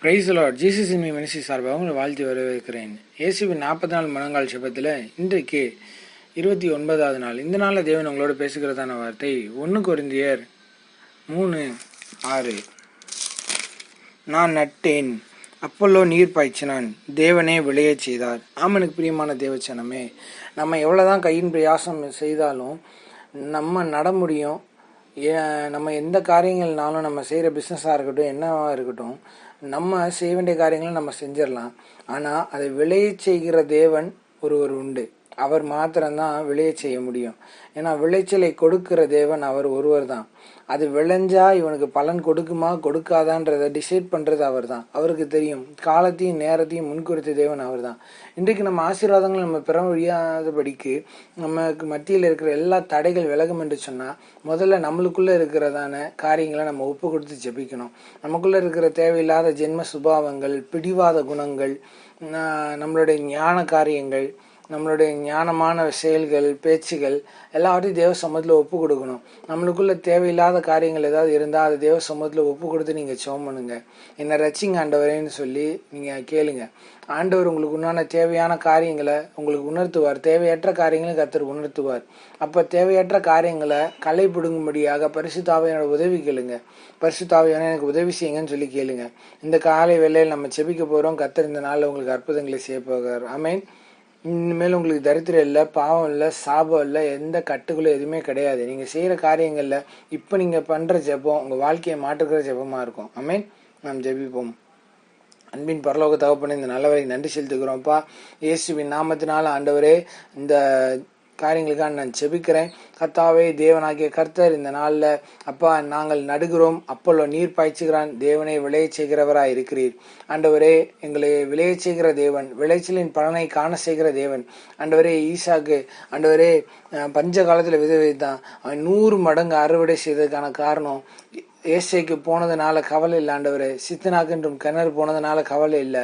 Price lord. Jesus in me ministry சார்பாக உங்களை வாழ்த்தி வரவேற்கிறேன். இயேசுவின் 44 முழங்கால் ஜெபத்தில் இன்றைக்கு 29வது நாள். இந்த நாளில் தேவன் உங்களோட பேசுகிறதான வார்த்தை 1 கொரிந்தியர் 3:6. நான் நட்டேன், அப்பல்லோ நீர் பாய்ச்சினான், தேவனே விளையச் செய்தார். ஆமனுக்கு பிரியமான தேவச்சனமே, நம்ம எவ்வளோதான் கையின் பிரயாசம் செய்தாலும் நம்ம நட முடியும். நம்ம எந்த காரியங்கள்னாலும் நம்ம செய்கிற பிஸ்னஸாக இருக்கட்டும், என்னவாக இருக்கட்டும், நம்ம செய்ய வேண்டிய காரியங்களை நம்ம செஞ்சிடலாம். ஆனால் அதை விளையச் செய்கிற தேவன் ஒருவர் உண்டு. அவர் மாத்திரம்தான் விளைய செய்ய முடியும். ஏன்னா விளைச்சலை கொடுக்கிற தேவன் அவர் ஒருவர் தான். அது விளைஞ்சா இவனுக்கு பலன் கொடுக்குமா கொடுக்காதான்றதை டிசைட் பண்ணுறது அவர் தான். அவருக்கு தெரியும். காலத்தையும் நேரத்தையும் முன்குறித்த தேவன் அவர் தான். இன்றைக்கு நம்ம ஆசீர்வாதங்கள் நம்ம பெற முடியாதபடிக்கு நமக்கு மத்தியில் இருக்கிற எல்லா தடைகள் விலகும் என்று சொன்னால், முதல்ல நம்மளுக்குள்ளே இருக்கிறதான காரியங்களை நம்ம ஒப்பு கொடுத்து ஜெபிக்கணும். நமக்குள்ளே இருக்கிற தேவையில்லாத ஜென்ம சுபாவங்கள், பிடிவாத குணங்கள், நம்மளுடைய ஞான காரியங்கள், நம்மளுடைய ஞானமான செயல்கள், பேச்சுகள் எல்லாத்தையும் தேவ சமூகத்தில் ஒப்பு கொடுக்கணும். நம்மளுக்குள்ள தேவையில்லாத காரியங்கள் ஏதாவது இருந்தால் அதை தேவ சமூகத்தில் ஒப்பு கொடுத்து நீங்கள் ஜெபம் பண்ணுங்க. என்னை ரட்சிங்க ஆண்டவரேன்னு சொல்லி நீங்கள் கேளுங்க. ஆண்டவர் உங்களுக்கு உண்டான தேவையான காரியங்களை உங்களுக்கு உணர்த்துவார். தேவையற்ற காரியங்களும் கர்த்தர் உணர்த்துவார். அப்போ தேவையற்ற காரியங்களை களை பிடுங்கும்படியாக பரிசுத்த ஆவியானவரோட உதவி கேளுங்க. பரிசுத்த ஆவியானவரே எனக்கு உதவி செய்யுங்கன்னு சொல்லி கேளுங்க. இந்த காலை வேளையில் நம்ம செபிக்க போகிறோம். கர்த்தர் இந்த நாளில் உங்களுக்கு அற்புதங்களை செய்ய போகிறார். ஆமென். இனிமேல் உங்களுக்கு தரித்திரம் இல்லை, பாவம் இல்லை, சாபம் இல்லை, எந்த கட்டுகளும் எதுவுமே கிடையாது. நீங்கள் செய்கிற காரியங்களில் இப்போ நீங்கள் பண்ணுற ஜெபம் உங்கள் வாழ்க்கையை மாற்றுக்கிற ஜெபமாக இருக்கும். ஆமென். நாம் ஜெபிப்போம். அன்பின் பரலோக தகப்பனே, இந்த நல்லவரை நன்றி செலுத்துக்கிறோம்ப்பா. இயேசுவின் நாமத்தினால ஆண்டவரே, இந்த காரியங்களுக்காக நான் ஜெபிக்கிறேன். கர்த்தாவே, தேவனாகிய கர்த்தர் இந்த நாளில் அப்பா நாங்கள் நடுகிறோம், அப்பல்லோ நீர் பாய்ச்சுகிறான், தேவனை விளைய செய்கிறவராய் இருக்கிறீர். ஆண்டவரே, எங்களை விளைய செய்கிற தேவன், விளைச்சலின் பலனை காண செய்கிற தேவன். ஆண்டவரே, ஈசாக்கு ஆண்டவரே பஞ்ச காலத்தில் விதைத்தான், அவன் 100 மடங்கு அறுவடை செய்ததுக்கான காரணம் ஏசைக்கு போனதுனால கவலை இல்லை. ஆண்டவரே, சித்தனாக்கென்றும் கிணறு போனதுனால கவலை இல்லை.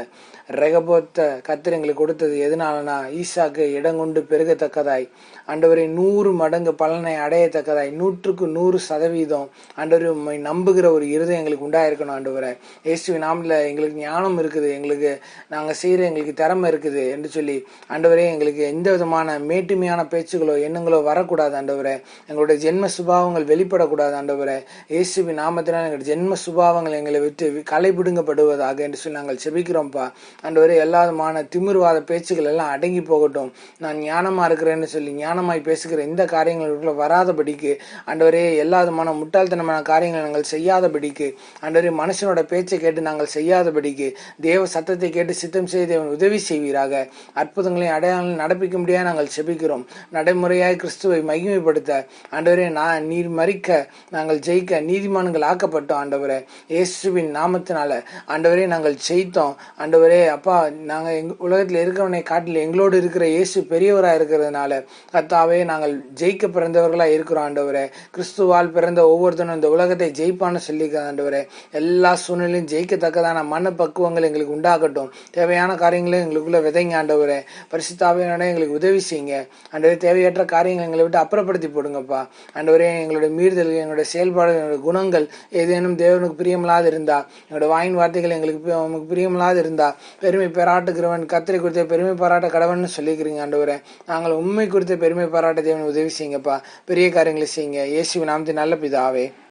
ரெகபோத்த கர்த்தர் எங்களுக்கு கொடுத்தது எதனாலனா ஈசாக்கு இடங்கொண்டு பெருகத்தக்கதாய், ஆண்டவரை 100 மடங்கு பலனை அடையத்தக்கதாய், 100க்கு 100% ஆண்டவரை உண்மை நம்புகிற ஒரு இருதயம் எங்களுக்கு உண்டாயிருக்கணும். ஆண்டவரை இயேசுவின் நாமத்தில் எங்களுக்கு ஞானம் இருக்குது, எங்களுக்கு நாங்கள் செய்கிற எங்களுக்கு திறமை இருக்குது என்று சொல்லி ஆண்டவரே எங்களுக்கு எந்த விதமான மேட்டுமையான பேச்சுகளோ எண்ணங்களோ வரக்கூடாது. ஆண்டவரை எங்களுடைய ஜென்ம சுபாவங்கள் வெளிப்படக்கூடாது. ஆண்டவரை இயேசுவின் நாமத்தினால் எங்களுடைய ஜென்ம சுபாவங்கள் எங்களை விட்டு களைபிடுங்கப்படுவதாக என்று சொல்லி நாங்கள் செபிக்கிறோம்ப்பா. ஆண்டவரே, எல்லாவிதமான திமிர்வாத பேச்சுகள் எல்லாம் அடங்கி போகட்டும். நான் ஞானமா இருக்கிறேன்னு சொல்லி ஞானமாய் பேசுகிற இந்த காரியங்களுக்குள்ள வராதபடிக்கு ஆண்டவரே, எல்லா விதமான முட்டாள்தனமான காரியங்களை நாங்கள் செய்யாதபடிக்கு ஆண்டவரே, மனுஷனோட பேச்சை கேட்டு நாங்கள் செய்யாதபடிக்கு தேவ சத்தத்தை கேட்டு சித்தம் செய்ய தேவன் உதவி செய்வீராக. அற்புதங்களையும் அடையாளம் நடப்பிக்க முடியாது நாங்கள் செபிக்கிறோம். நடைமுறையாய் கிறிஸ்துவை மகிமைப்படுத்த ஆண்டவரே, நீர் மறிக்க நாங்கள் ஜெயிக்க நீதிமான்கள் ஆக்கப்பட்டோம். ஆண்டவரே, இயேசுவின் நாமத்தினால ஆண்டவரே நாங்கள் ஜெயித்தோம். ஆண்டவரே அப்பா, நாங்கள் உலகத்தில் இருக்கிறவனை காட்டில் எங்களோடு இருக்கிற இயேசு பெரியவராக இருக்கிறதுனால கர்த்தாவே நாங்கள் ஜெயிக்க பிறந்தவர்களாக இருக்கிறோம். ஆண்டவரே, கிறிஸ்துவால் பிறந்த ஒவ்வொருத்தனும் இந்த உலகத்தை ஜெயிப்பான்னு சொல்லியிருக்காங்க. ஆண்டவரே, எல்லா சூழ்நிலையும் ஜெயிக்கத்தக்கதான மனப்பக்குவங்கள் எங்களுக்கு உண்டாகட்டும். தேவையான காரியங்களும் எங்களுக்குள்ள விதைங்க. ஆண்டவரே, பரிசுத்தாவியானவரே எங்களுக்கு உதவி செய்யுங்க. ஆண்டவரே, தேவையற்ற காரியங்கள் எங்களை விட்டு அப்புறப்படுத்தி போடுங்கப்பா. ஆண்டவரே, எங்களுடைய மீறுதல்கள், எங்களுடைய செயல்பாடுகள், எங்களுடைய குணங்கள் ஏதேனும் தேவனுக்கு பிரியமில்லாது இருந்தா, எங்களுடைய வாயின் வார்த்தைகள் எங்களுக்கு பிரியமில்லாது இருந்தா, பெருமை பாராட்டுகிறவன் கர்த்தரை குறித்த பெருமை பாராட்ட கடவன் சொல்லிக்கிறீங்க. ஆண்டவரே, நாங்கள் உண்மை குறித்த பெருமை பாராட்ட தேவன் உதவி செய்யுங்கப்பா. பெரிய காரியங்களை செய்யுங்க. இயேசுவின் நாமத்தின் நல்ல பிதாவே.